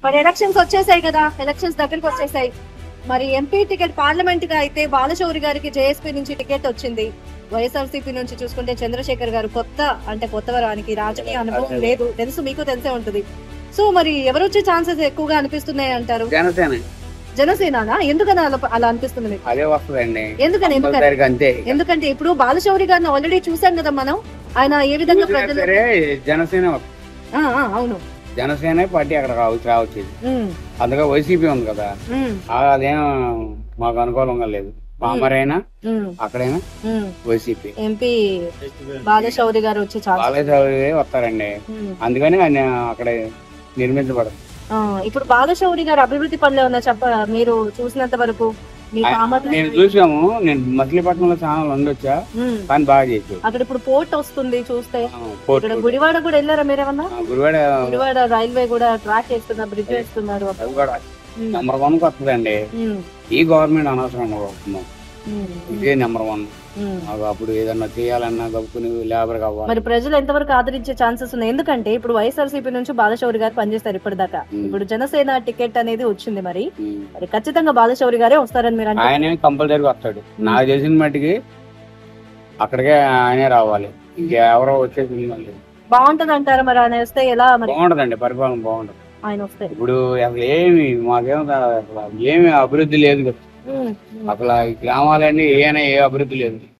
మరి ఎలక్షన్స్ వచ్చేసాయి కదా, ఎలక్షన్స్ దగ్గరికి వచ్చేసాయి. మరి ఎంపీ టికెట్ పార్లమెంట్ గా అయితే బాలశౌరి గారికి జేఎస్పీ నుంచి టికెట్ వచ్చింది. వైఎస్ఆర్సీపీ నుంచి చూసుకుంటే చంద్రశేఖర్ గారు కొత్తవరానికి రాజకీయ అనుభవం లేదు, తెలుసు, మీకు తెలిసే ఉంటది. సో మరి ఎవరు వచ్చే ఛాన్సెస్ ఎక్కువగా అనిపిస్తున్నాయి అంటారు? జనసేన. ఎందుకని అలా అనిపిస్తుంది? అదే వస్తుందండి. ఎందుకంటే ఇప్పుడు బాలశౌరి గారిని ఆల్రెడీ చూసాం కదా మనం, ఆయన ఏ విధంగా జనసేన. అవును, జనసేన పార్టీ అక్కడ రావచ్చు. అందుకే వైసీపీ ఉంది కదా, అదేం మాకు అనుకూలంగా లేదు. పామరైనా అక్కడైనా వైసీపీ ఎంపీ బాలశౌరి గారు వచ్చే బాలశౌరి వస్తారండి. అందుకని ఆయన అక్కడ నిర్మించబడదు. ఇప్పుడు బాలశౌరి గారు అభివృద్ధి పనులు ఏమన్నా మీరు చూసినంత వరకు? నేను చూసాము, నేను మచిలీపట్నంలో ఛానల్ ఉండొచ్చా, కానీ బాగా చేసాడు అక్కడ. ఇప్పుడు పోర్ట్ వస్తుంది చూస్తే, గుడివాడ కూడా వెళ్ళారా మీరేమన్నా? గుడివాడ రైల్వే కూడా ట్రాక్ వేస్తున్నారు, బ్రిడ్జ్ వేస్తున్నారు. నెంబర్ 1 వస్తుందండి. ఈ గవర్నమెంట్ అనవసరం వస్తున్నాం, ఇదే నెంబర్ 1. అప్పుడు ఏదన్నా చేయాలన్నా గబుకుని లేబర్ కావాలి. మరి ప్రజలు ఎంతవరకు ఆదరించే ఛాన్సెస్ ఉన్నాయి? ఎందుకంటే ఇప్పుడు వైఎస్ఆర్సీపీ నుంచి బాలశౌరి గారు పనిచేస్తారు ఇప్పటిదాకా. ఇప్పుడు జనసేన టికెట్ అనేది వచ్చింది, మరి ఖచ్చితంగా బాలశౌరి గారే వస్తారని మీరు? ఆయనే కంపల్సరీగా వస్తాడు నాకు తెలిసిన మట్టికి. అక్కడికే ఆయనే రావాలి, ఇంకెవరో వచ్చేది బాగుంటది అంటారా? మరి ఆయన వస్తే ఎలా? బాగుంటదండి, పరిపాలన బాగుంటది ఆయన వస్తే. ఇప్పుడు అసలు మాకేం అభివృద్ధి లేదు కదా, అసలు ఈ గ్రామాలన్నీ ఏ అభివృద్ధి లేదు.